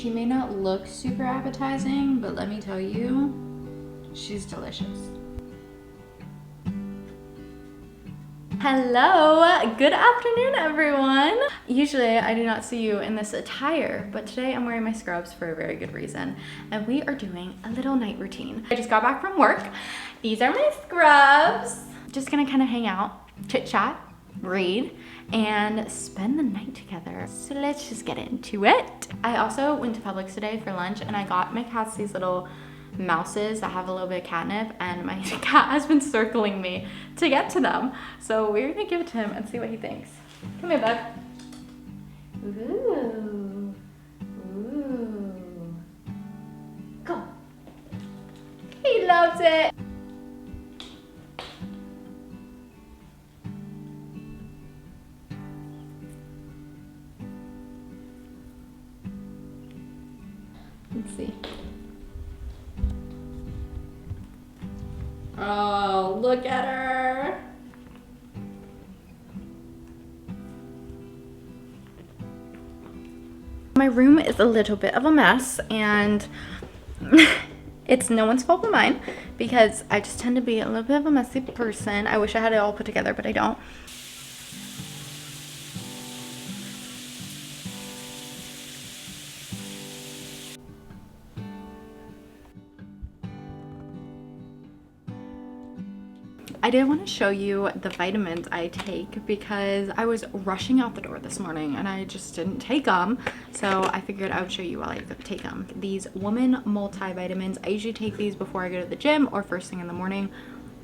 She may not look super appetizing, but let me tell you, she's delicious. Hello, good afternoon everyone. Usually I do not see you in this attire, but today I'm wearing my scrubs for a very good reason. And we are doing a little night routine. I just got back from work. These are my scrubs. Just gonna kind of hang out, chit chat, read, and spend the night together. So let's just get into it. I also went to Publix today for lunch and I got my cats these little mouses that have a little bit of catnip, and my cat has been circling me to get to them. So we're gonna give it to him and see what he thinks. Come here, bud. Ooh. Ooh. Go. He loves it. Let's see. Oh, look at her. My room is a little bit of a mess, and it's no one's fault but mine because I just tend to be a little bit of a messy person. I wish I had it all put together, but I don't. I did want to show you the vitamins I take because I was rushing out the door this morning and I just didn't take them. So I figured I would show you while I take them. These woman multivitamins, I usually take these before I go to the gym or first thing in the morning.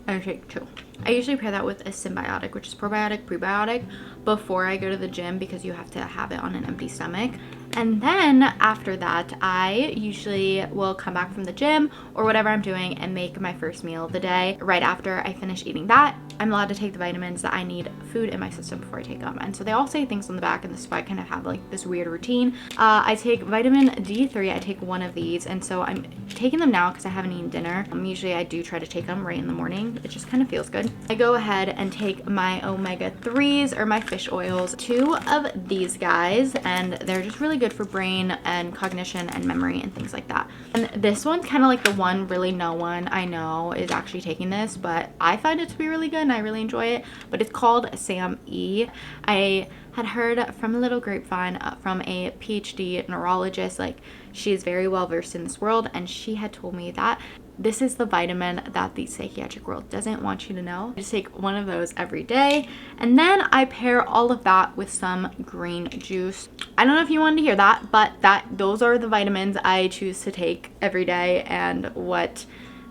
I take 2. I usually pair that with a symbiotic, which is probiotic, prebiotic, before I go to the gym because you have to have it on an empty stomach. And then after that, I usually will come back from the gym or whatever I'm doing and make my first meal of the day. Right after I finish eating that, I'm allowed to take the vitamins that I need food in my system before I take them. And so they all say things on the back, and this is why I kind of have like this weird routine. I take vitamin D3, I take 1 of these, and so I'm taking them now because I haven't eaten dinner. Usually I do try to take them right in the morning. It just kind of feels good. I go ahead and take my omega-3s or my fish oils, 2 of these guys, and they're just really good for brain and cognition and memory and things like that. And this one's kind of like the one really no one I know is actually taking this, but I find it to be really good and I really enjoy it. But it's called Sam E. I had heard from a little grapevine from a PhD neurologist, like she is very well versed in this world, and she had told me that this is the vitamin that the psychiatric world doesn't want you to know. I just take 1 of those every day, and then I pair all of that with some green juice. I don't know if you wanted to hear that, but those are the vitamins I choose to take every day and what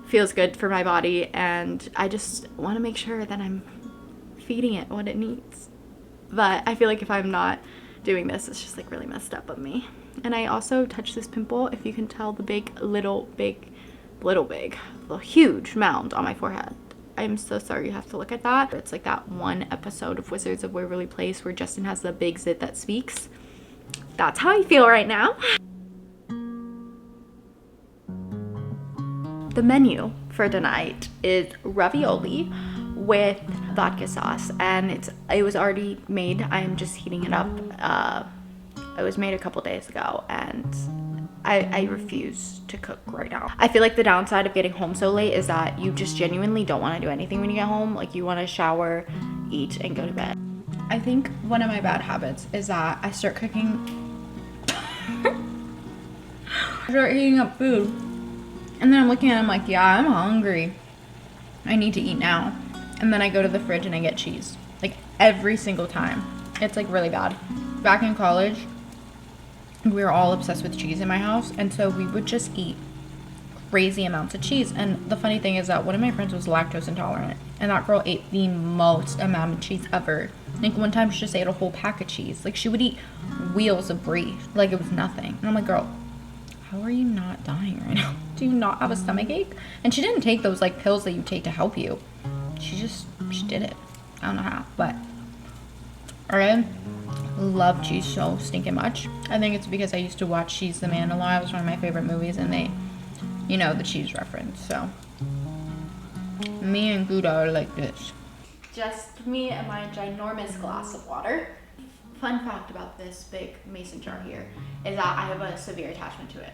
feels good for my body, and I just want to make sure that I'm feeding it what it needs. But I feel like if I'm not doing this, it's just like really messed up of me. And I also touched this pimple, if you can tell, the huge mound on my forehead. I'm so sorry you have to look at that. It's like that one episode of Wizards of Waverly Place where Justin has the big zit that speaks. That's how I feel right now. The menu for tonight is ravioli with vodka sauce, and it was already made. I'm just heating it up. It was made a couple days ago, and I refuse to cook right now. I feel like the downside of getting home so late is that you just genuinely don't want to do anything when you get home. Like, you want to shower, eat, and go to bed. I think one of my bad habits is that I start cooking I start heating up food, and then I'm looking at it, I'm like, yeah, I'm hungry, I need to eat now. And then I go to the fridge and I get cheese, like every single time. It's like really bad. Back in college, we were all obsessed with cheese in my house, and so we would just eat crazy amounts of cheese. And the funny thing is that one of my friends was lactose intolerant, and that girl ate the most amount of cheese ever. Like, one time she just ate a whole pack of cheese. Like, she would eat wheels of brie like it was nothing. And I'm like, girl, how are you not dying right now? Do you not have a stomach ache? And she didn't take those like pills that you take to help you. She did it. I don't know how, but I love cheese so stinking much. I think it's because I used to watch She's the Man a lot. It was one of my favorite movies, and they, you know, the cheese reference. So me and Gouda are like this. Just me and my ginormous glass of water. fun fact about this big mason jar here is that I have a severe attachment to it.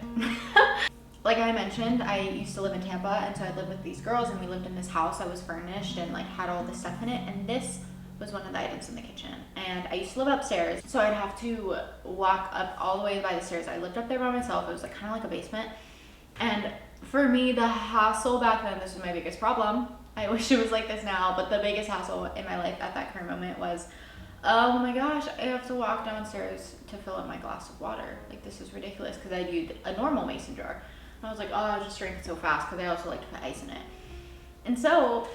Like I mentioned, I used to live in Tampa, and so I lived with these girls, and we lived in this house that was furnished and like had all this stuff in it, and this was one of the items in the kitchen. And I used to live upstairs, so I'd have to walk up all the way by the stairs. I lived up there by myself. It was like kind of like a basement. And for me, the hassle back then, this was my biggest problem. I wish it was like this now, but the biggest hassle in my life at that current moment was, oh my gosh, I have to walk downstairs to fill up my glass of water. Like, this is ridiculous, because I used a normal mason jar. And I was like, oh, I'll just drink it so fast, because I also like to put ice in it. And so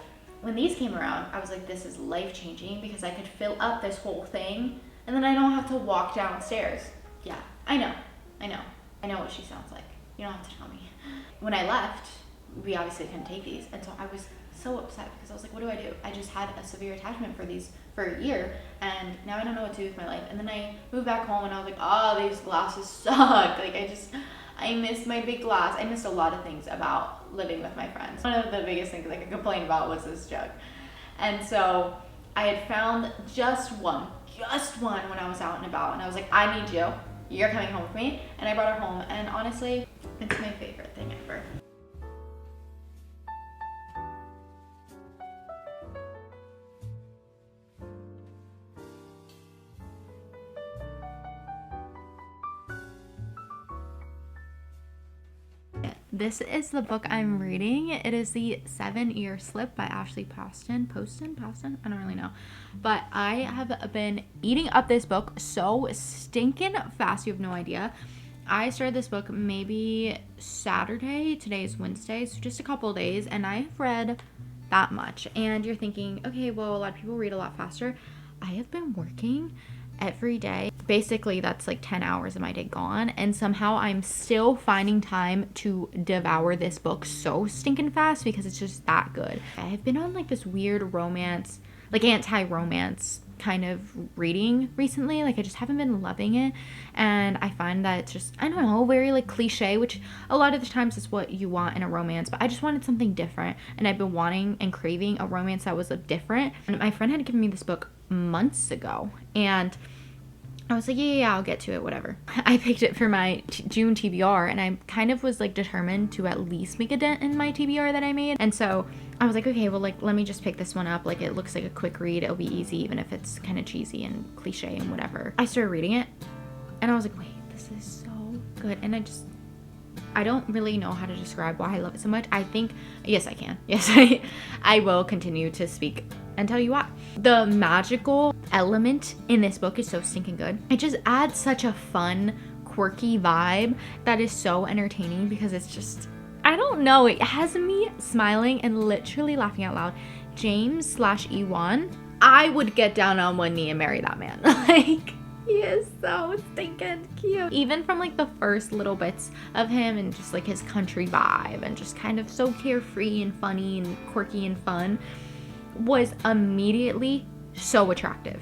when these came around, I was like, this is life-changing, because I could fill up this whole thing, and then I don't have to walk downstairs. Yeah, I know what she sounds like. You don't have to tell me. When I left, we obviously couldn't take these, and so I was so upset, because I was like, what do I do? I just had a severe attachment for these for a year, and now I don't know what to do with my life. And then I moved back home, and I was like, oh, these glasses suck. Like, I missed my big glass. I missed a lot of things about living with my friends. One of the biggest things I could complain about was this jug. And so I had found just one when I was out and about, and I was like, I need you. You're coming home with me. And I brought her home, and honestly, it's my favorite thing ever. This is the book I'm reading. It is The 7-Year Slip by Ashley Poston. I don't really know. But I have been eating up this book so stinking fast, you have no idea. I started this book maybe Saturday. Today is Wednesday, so just a couple of days, and I've read that much. And you're thinking, okay, well, a lot of people read a lot faster. I have been working every day. Basically, that's like 10 hours of my day gone, and somehow I'm still finding time to devour this book so stinking fast, because it's just that good. I've been on like this weird romance, like anti-romance kind of reading recently. Like, I just haven't been loving it, and I find that it's just, I don't know, very like cliche, which a lot of the times is what you want in a romance, but I just wanted something different, and I've been wanting and craving a romance that was different. And my friend had given me this book months ago, and I was like, yeah, I'll get to it, whatever. I picked it for my June TBR, and I kind of was like determined to at least make a dent in my TBR that I made. And so I was like, okay, well, like, let me just pick this one up. Like, it looks like a quick read. It'll be easy, even if it's kind of cheesy and cliche and whatever. I started reading it, and I was like, wait, this is so good. And I don't really know how to describe why I love it so much. I think, yes, I can. Yes, I will continue to speak and tell you why. The magical element in this book is so stinking good. It just adds such a fun, quirky vibe that is so entertaining, because it's just, I don't know, it has me smiling and literally laughing out loud. James/Ewan, I would get down on one knee and marry that man. Like, he is so stinking cute. Even from like the first little bits of him, and just like his country vibe, and just kind of so carefree and funny and quirky and fun, was immediately so attractive.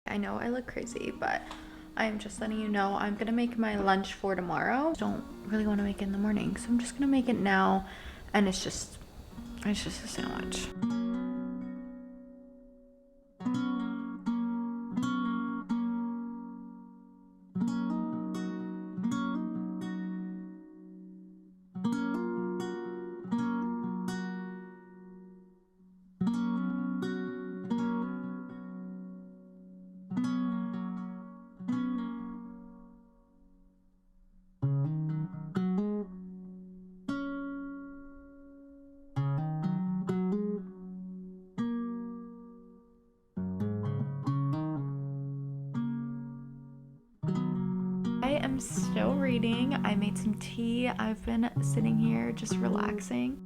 I know I look crazy, but I'm just letting you know I'm gonna make my lunch for tomorrow. Don't really want to make it in the morning, so I'm just gonna make it now, and it's just a sandwich. I'm still reading. I made some tea. I've been sitting here just relaxing.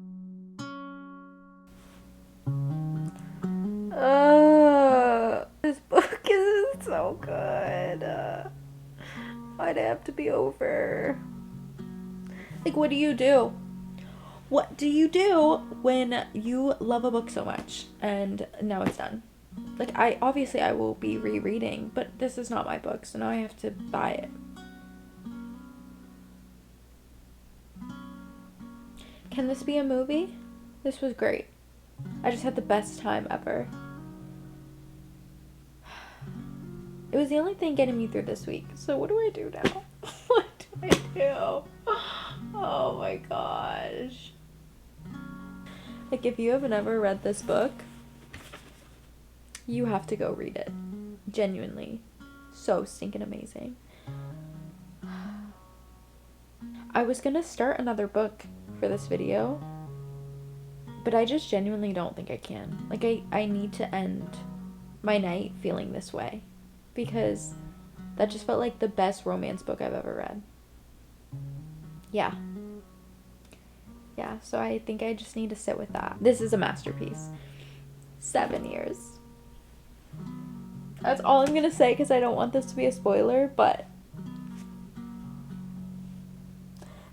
This book is so good. Why'd it have to be over? Like, what do you do? What do you do when you love a book so much and now it's done? Like, I will be rereading, but this is not my book, so now I have to buy it. Can this be a movie? This was great. I just had the best time ever. It was the only thing getting me through this week. So what do I do now? What do I do? Oh my gosh. Like, if you have never read this book, you have to go read it. Genuinely. So stinking amazing. I was gonna start another book for this video, but I just genuinely don't think I can. Like, I need to end my night feeling this way, because that just felt like the best romance book I've ever read. Yeah, so I think I just need to sit with that. This is a masterpiece. 7 years. That's all I'm gonna say, because I don't want this to be a spoiler, but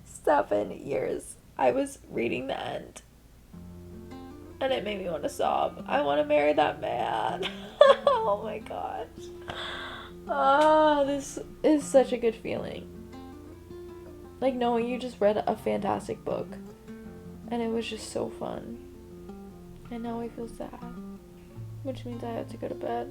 7 years. I was reading the end, and it made me want to sob. I want to marry that man. Oh my gosh. Oh, this is such a good feeling. Like, knowing you just read a fantastic book, and it was just so fun. And now I feel sad, which means I have to go to bed.